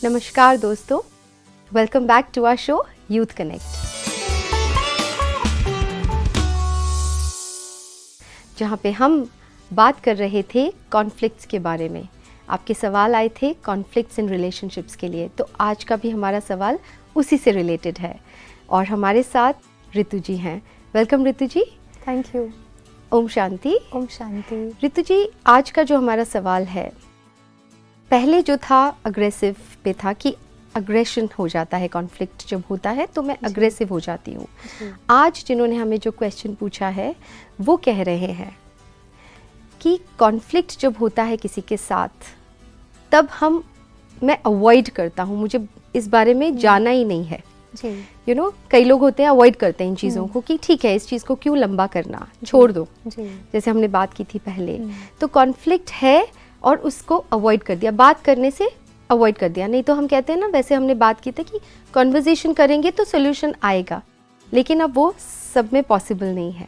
नमस्कार दोस्तों, welcome back to our show youth connect, जहाँ पे हम बात कर रहे थे कॉन्फ्लिक्ट्स के बारे में। आपके सवाल आए थे कॉन्फ्लिक्ट्स इन रिलेशनशिप्स के लिए, तो आज का भी हमारा सवाल उसी से रिलेटेड है और हमारे साथ ऋतु जी हैं। Welcome Ritu ji. Thank you. ओम शांति। ओम शांति। ऋतु जी, आज का जो हमारा सवाल है, पहले जो था अग्रेसिव पे था कि अग्रेशन हो जाता है, कॉन्फ्लिक्ट जब होता है तो मैं अग्रेसिव हो जाती हूँ। आज जिन्होंने हमें जो क्वेश्चन पूछा है वो कह रहे हैं कि कॉन्फ्लिक्ट जब होता है किसी के साथ तब मैं अवॉइड करता हूँ, मुझे इस बारे में जाना ही नहीं है। कई लोग होते हैं अवॉइड करते हैं इन चीज़ों को कि ठीक है, इस चीज़ को क्यों लंबा करना, छोड़ दो, जैसे हमने बात की थी पहले। तो कॉन्फ्लिक्ट है और उसको अवॉइड कर दिया, बात करने से अवॉइड कर दिया। नहीं तो हम कहते हैं ना, वैसे हमने बात की थी कि कॉन्वर्जेशन करेंगे तो सोल्यूशन आएगा, लेकिन अब वो सब में पॉसिबल नहीं है।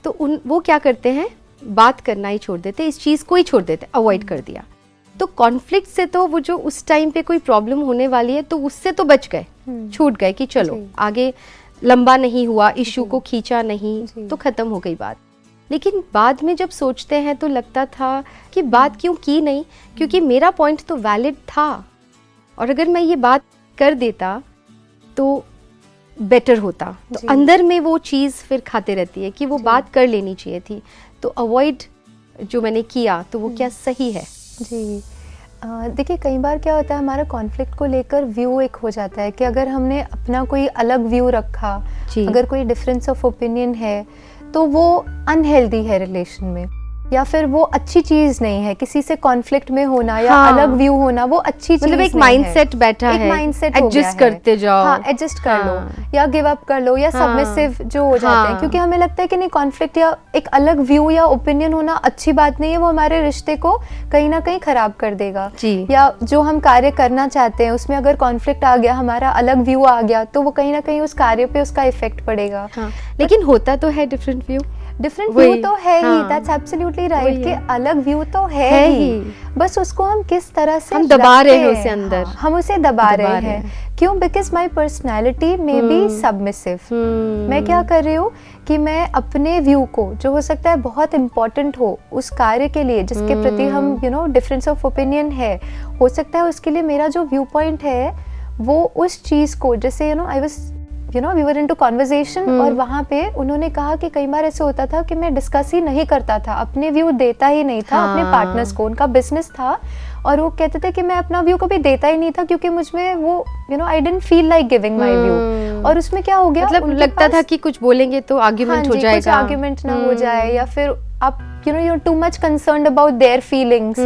तो वो क्या करते हैं, बात करना ही छोड़ देते, इस चीज़ को ही छोड़ देते, अवॉइड कर दिया। तो कॉन्फ्लिक्ट से तो वो जो उस टाइम पे कोई प्रॉब्लम होने वाली है तो उससे तो बच गए, छूट गए कि चलो आगे लंबा नहीं हुआ, इश्यू को खींचा नहीं तो ख़त्म हो गई बात। लेकिन बाद में जब सोचते हैं तो लगता था कि बात क्यों की नहीं, क्योंकि मेरा पॉइंट तो वैलिड था और अगर मैं ये बात कर देता तो बेटर होता। तो अंदर में वो चीज़ फिर खाते रहती है कि वो बात कर लेनी चाहिए थी। तो अवॉइड जो मैंने किया तो वो क्या सही है? जी, देखिए कई बार क्या होता है, हमारा कॉन्फ्लिक्ट को लेकर व्यू एक हो जाता है कि अगर हमने अपना कोई अलग व्यू रखा, अगर कोई डिफरेंस ऑफ ओपिनियन है तो वो अनहेल्दी है रिलेशन में, या फिर वो अच्छी चीज नहीं है। किसी से कॉन्फ्लिक्ट में होना या अलग व्यू होना वो अच्छी चीज मतलब एक माइंडसेट बैठा है, माइंडसेट एडजस्ट करते जाओ, एडजस्ट कर लो या गिव अप कर लो या सबमिसिव जो हो जाते हैं, क्योंकि हमें लगता है कि नहीं, कॉन्फ्लिक्ट या एक अलग व्यू या ओपिनियन होना अच्छी बात नहीं है, वो हमारे रिश्ते को कहीं ना कहीं खराब कर देगा। या जो हम कार्य करना चाहते हैं उसमें अगर कॉन्फ्लिक्ट आ गया, हमारा अलग व्यू आ गया, तो वो कहीं ना कहीं उस कार्य पे उसका इफेक्ट पड़ेगा। लेकिन होता तो है डिफरेंट व्यू तो है ही, दैट्स एब्सोल्युटली राइट कि अलग व्यू तो है ही, बस उसको हम किस तरह से हम दबा रहे हैं उसे अंदर, हम उसे दबा रहे हैं। क्यों? Because my personality may be submissive. मैं क्या कर रही हूँ कि मैं अपने व्यू को, जो हो सकता है बहुत इंपॉर्टेंट हो उस कार्य के लिए जिसके प्रति हम डिफरेंस ऑफ ओपिनियन है, हो सकता है उसके लिए मेरा जो व्यू पॉइंट है वो उस चीज़ को, जैसे I was we were into conversation और वहाँ पे उन्होंने कहा कि कई बार ऐसे होता था कि मैं डिस्कस ही नहीं करता था, अपने व्यू देता ही नहीं था अपने पार्टनर्स को। उनका बिजनेस था और वो कहते थे कि मैं अपना व्यू कभी देता ही नहीं था क्योंकि मुझमें वो I didn't feel like giving my view. और उसमें क्या हो गया, मतलब लगता था कि कुछ बोलेंगे तो आर्ग्यूमेंट हो जाएगा, कुछ आर्ग्यूमेंट ना हो जाए, या फिर आप you're too much concerned about their feelings।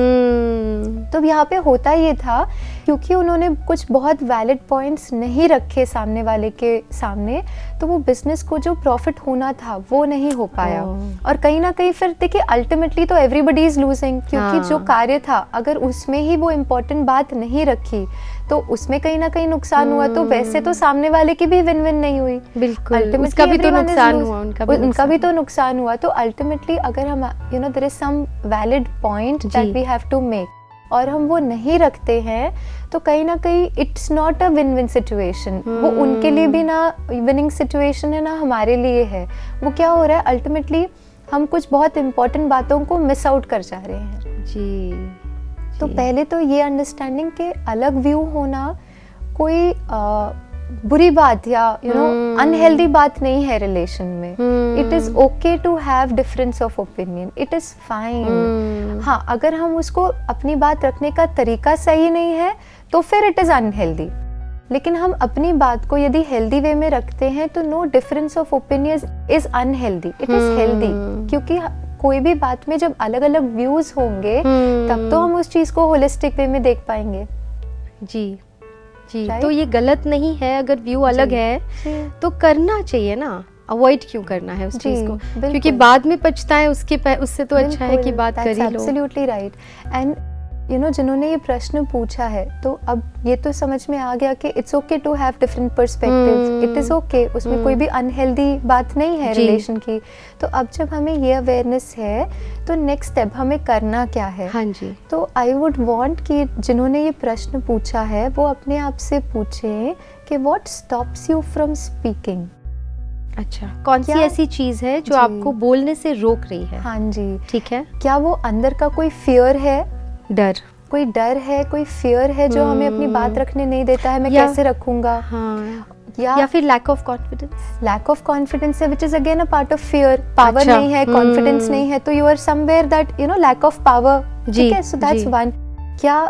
तो यहाँ पे होता ये था क्योंकि उन्होंने कुछ बहुत वैलिड पॉइंट्स नहीं रखे सामने वाले के सामने, तो वो बिजनेस को जो प्रॉफिट होना था वो नहीं हो पाया। और कहीं ना कहीं फिर देखिए अल्टीमेटली तो एवरीबडी इज लूजिंग, क्योंकि जो कार्य था अगर उसमें ही वो इम्पोर्टेंट बात नहीं रखी तो उसमें कहीं ना कहीं नुकसान हुआ। तो वैसे तो सामने वाले की भी विन विन नहीं हुई, बिल्कुल उसका भी तो नुकसान हुआ, उनका भी तो नुकसान हुआ। तो अल्टीमेटली अगर हम there is some valid point that we have to make और हम वो नहीं रखते हैं तो कहीं ना कहीं it's not a win win situation. वो उनके लिए भी ना विनिंग सिचुएशन है ना हमारे लिए है। वो क्या हो रहा है, अल्टीमेटली हम कुछ बहुत इंपॉर्टेंट बातों को मिस आउट कर जा रहे हैं। जी। तो पहले तो ये अंडरस्टैंडिंग के अलग व्यू होना कोई बुरी बात या अनहेल्दी बात नहीं है रिलेशन में। It is okay to have difference of opinion, it is fine. हाँ, अगर हम उसको अपनी बात रखने का तरीका सही नहीं है तो फिर इट इज अनहेल्दी। लेकिन हम अपनी बात को यदि हेल्दी वे में रखते हैं तो no difference of opinion is unhealthy, it is healthy. क्योंकि कोई भी बात में जब अलग अलग व्यूज होंगे तब तो हम उस चीज को होलिस्टिक वे में देख पाएंगे। जी जी, तो ये गलत नहीं है अगर व्यू अलग है तो करना चाहिए ना, अवॉइड क्यों करना है उस चीज को, क्योंकि बाद में पछताएं उससे तो अच्छा है कि बात कर ही लो। Absolutely right. एंड जिन्होंने ये प्रश्न पूछा है, तो अब ये तो समझ में आ गया कि it's okay to have different perspectives, it is okay, उसमें कोई भी अनहेल्दी बात नहीं है रिलेशन की। तो अब जब हमें ये अवेयरनेस है तो नेक्स्ट स्टेप हमें करना क्या है? हाँ जी। तो आई वुड वांट कि जिन्होंने ये प्रश्न पूछा है वो अपने आप से पूछें कि what stops you from speaking. अच्छा, कौन सी ऐसी चीज है जो आपको बोलने से रोक रही है? हाँ जी, ठीक है। क्या वो अंदर का कोई फियर है, कोई डर है, कोई फियर है जो हमें अपनी बात रखने नहीं देता है, मैं कैसे रखूंगा? हाँ। या फिर लैक ऑफ कॉन्फिडेंस है, which is again a part of fear. Power नहीं है, कॉन्फिडेंस नहीं है, तो you are somewhere that lack of power. ठीक है, सो दैट्स वन। क्या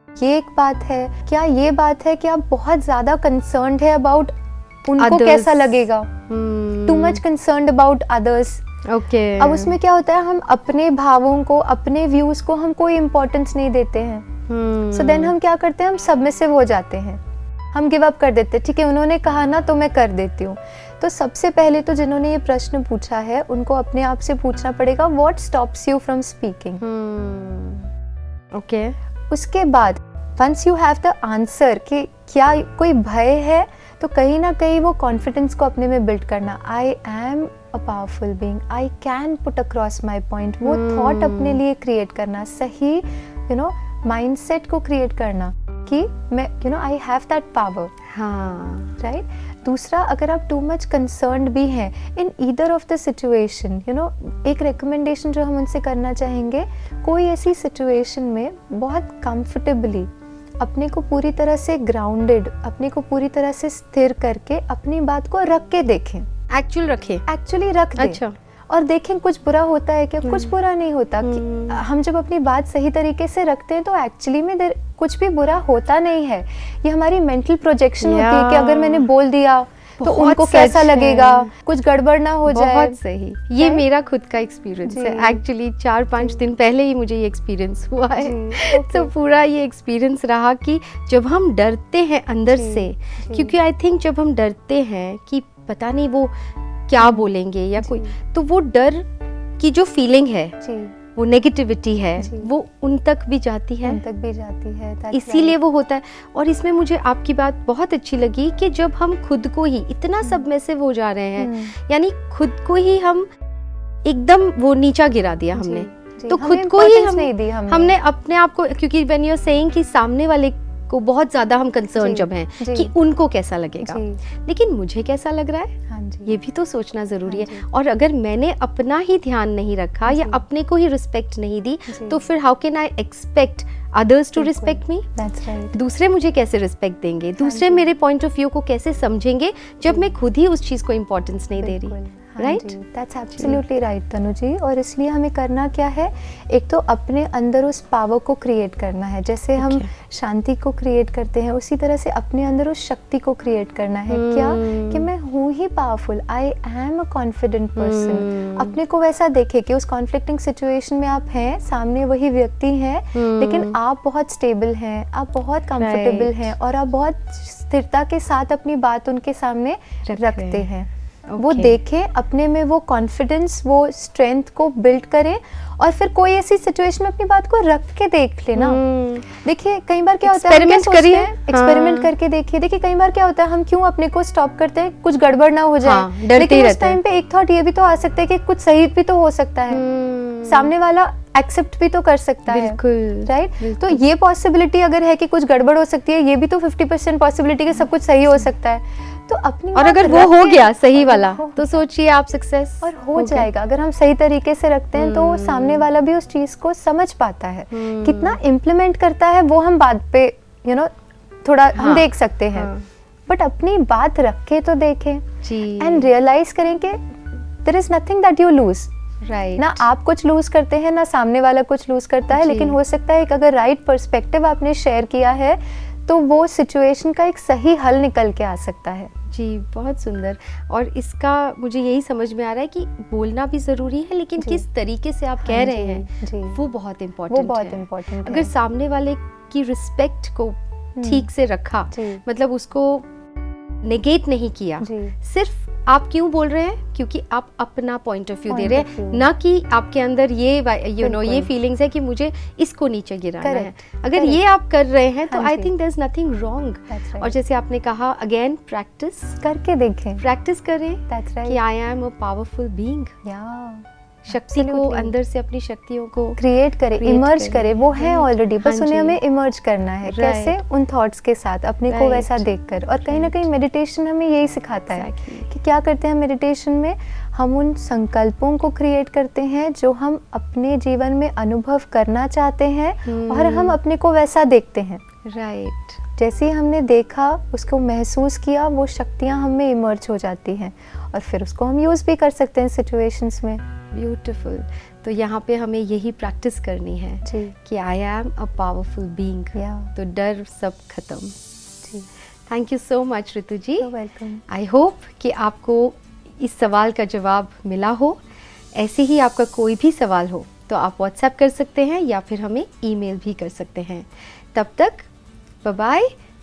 ये एक बात है? क्या ये बात है कि आप बहुत ज्यादा कंसर्न्ड है अबाउट उनको कैसा लगेगा, too much concerned about others. Okay. अब उसमें क्या होता है, हम अपने भावों को, अपने व्यूज को हम कोई इम्पोर्टेंस नहीं देते हैं। सो देन हम क्या करते हैं, हम सबमिसिव हो जाते हैं, हम गिव अप कर देते हैं। ठीक है, उन्होंने कहा ना तो मैं कर देती हूँ। तो सबसे पहले तो जिन्होंने ये प्रश्न पूछा है उनको अपने आप से पूछना पड़ेगा what stops you from speaking. Okay. उसके बाद once you have the answer कि क्या कोई भय है, तो कहीं ना कहीं वो कॉन्फिडेंस को अपने में बिल्ड करना। आई am a powerful being, I can put across my point. वो थॉट अपने लिए क्रिएट करना, सही माइंडसेट को क्रिएट करना कि मैं आई हैव दैट पावर। हाँ, राइट। दूसरा, अगर आप टू मच कंसर्न्ड भी हैं in either of the situation, एक रिकमेंडेशन जो हम उनसे करना चाहेंगे, कोई ऐसी सिचुएशन में बहुत कंफर्टेबली अपने को पूरी तरह से ग्राउंडेड, अपने को पूरी तरह से स्थिर करके अपनी बात को रख के देखें। एक्चुअली रख दें। अच्छा। और देखें कुछ बुरा होता है क्या? कुछ बुरा नहीं होता। हम जब अपनी बात सही तरीके से रखते हैं तो एक्चुअली में कुछ भी बुरा होता नहीं है। ये हमारी मेंटल प्रोजेक्शन होती है कि अगर मैंने बोल दिया तो उनको कैसा लगेगा, कुछ गड़बड़ ना हो जाए। बहुत सही। ये मेरा खुद का एक्सपीरियंस है। एक्चुअली 4-5 दिन पहले ही मुझे ये एक्सपीरियंस हुआ है। तो पूरा ये एक्सपीरियंस रहा कि जब हम डरते हैं अंदर से, क्योंकि आई थिंक जब हम डरते हैं कि पता नहीं वो क्या बोलेंगे या कोई, तो वो डर की जो फीलिंग है, वो नेगेटिविटी है, वो उन तक भी जाती है, इसीलिए वो होता है। और इसमें मुझे आपकी बात बहुत अच्छी लगी कि जब हम खुद को ही इतना सबमिसिव हो जा रहे हैं, यानी खुद को ही हम एकदम वो नीचा गिरा दिया हमने, तो खुद को ही हमने अपने आप को, क्योंकि व्हेन यू आर सेइंग कि सामने वाले को बहुत ज्यादा हम कंसर्न जब हैं कि उनको कैसा लगेगा, लेकिन मुझे कैसा लग रहा है, ये भी तो सोचना जरूरी है। और अगर मैंने अपना ही ध्यान नहीं रखा या अपने को ही रिस्पेक्ट नहीं दी, तो फिर how can I expect others to respect me? दूसरे मुझे कैसे रिस्पेक्ट देंगे? दूसरे मेरे पॉइंट ऑफ व्यू को कैसे समझेंगे जब मैं खुद ही उस चीज को इम्पोर्टेंस नहीं दे रही? राइट, दैट्स एब्सोल्युटली राइट तनु जी। और इसलिए हमें करना क्या है, एक तो अपने अंदर उस पावर को क्रिएट करना है, जैसे हम शांति को क्रिएट करते हैं उसी तरह से अपने अंदर उस शक्ति को क्रिएट करना है। क्या कि मैं हूँ ही powerful, I am a confident person. अपने को वैसा देखे कि उस कॉन्फ्लिक्टिंग सिचुएशन में आप हैं, सामने वही व्यक्ति हैं, लेकिन आप बहुत स्टेबल हैं, आप बहुत कंफर्टेबल हैं और आप बहुत स्थिरता के साथ अपनी बात उनके सामने रखते हैं। वो देखें अपने में वो कॉन्फिडेंस, वो स्ट्रेंथ को बिल्ड करें और फिर कोई ऐसी सिचुएशन में अपनी बात को रख के देख लेना। देखिए कई बार क्या होता है, एक्सपेरिमेंट करके देखिए। देखिए कई बार क्या होता है, हम क्यों अपने को स्टॉप करते हैं, कुछ गड़बड़ ना हो जाए, लेकिन उस टाइम पे एक थॉट ये भी तो आ सकता है कि कुछ सही भी तो हो सकता है, सामने वाला एक्सेप्ट भी तो कर सकता है। राइट, तो ये पॉसिबिलिटी अगर है कि कुछ गड़बड़ हो सकती है, ये भी तो 50% पॉसिबिलिटी कि सब कुछ सही हो सकता है। तो अपनी और अगर वो हो गया सही वाला, तो सोचिए आप सक्सेस और हो जाएगा। अगर हम सही तरीके से रखते हैं तो सामने वाला भी उस चीज को समझ पाता है। कितना इम्प्लीमेंट करता है वो हम बाद पे थोड़ा हम देख सकते हैं, बट अपनी बात रख के तो देखें एंड रियलाइज करें कि there is nothing that you lose. Right, ना आप कुछ लूज करते हैं ना सामने वाला कुछ लूज करता है, लेकिन हो सकता है कि अगर राइट पर्सपेक्टिव आपने शेयर किया है तो वो सिचुएशन का एक सही हल निकल के आ सकता है। जी, बहुत सुंदर। और इसका मुझे यही समझ में आ रहा है कि बोलना भी ज़रूरी है, लेकिन किस तरीके से आप कह रहे हैं वो बहुत इम्पोर्टेंट है। अगर सामने वाले की रिस्पेक्ट को ठीक से रखा, मतलब उसको नेगेट नहीं किया, जी। सिर्फ आप क्यों बोल रहे हैं, क्योंकि आप अपना point of view they Point रहे of हैं, view। ना कि आपके अंदर ये ये बिल्कुल। फीलिंग्स है कि मुझे इसको नीचे गिराना है। Correct, अगर correct। ये आप कर रहे हैं तो हाँ आई जी। Think there is nothing wrong. That's right। और जैसे आपने कहा, अगेन प्रैक्टिस करके देखें। करें That's right। कि I am a powerful being, Yeah। शक्ति को, Absolutely। अंदर से अपनी शक्तियों को क्रिएट करे, create इमर्ज करें। करे, वो है Right। ऑलरेडी, बस हाँ उन्हें जी। हमें इमर्ज करना है। Right। कैसे? उन थॉट्स के साथ, अपने को Right। वैसा देखकर। और कहीं ना कहीं मेडिटेशन हमें यही सिखाता है Exactly। कि क्या करते हैं मेडिटेशन में, हम उन संकल्पों को क्रिएट करते हैं जो हम अपने जीवन में अनुभव करना चाहते हैं, और हम अपने को वैसा देखते हैं। राइट। जैसे ही हमने देखा, उसको महसूस किया, वो शक्तियाँ हम में इमर्ज हो जाती हैं, और फिर उसको हम यूज़ भी कर सकते हैं सिचुएशंस में। ब्यूटीफुल। तो यहाँ पे हमें यही प्रैक्टिस करनी है जी। कि I am a powerful being, Yeah। तो डर सब खत्म। जी। Thank you so much Ritu ji. You're welcome। I hope कि आपको इस सवाल का जवाब मिला हो। ऐसे ही आपका कोई भी सवाल हो तो आप व्हाट्सएप कर सकते हैं या फिर हमें ईमेल भी कर सकते हैं। तब तक bye bye,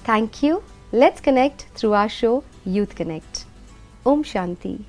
thank you. Let's connect through our show youth connect. ओम शांति।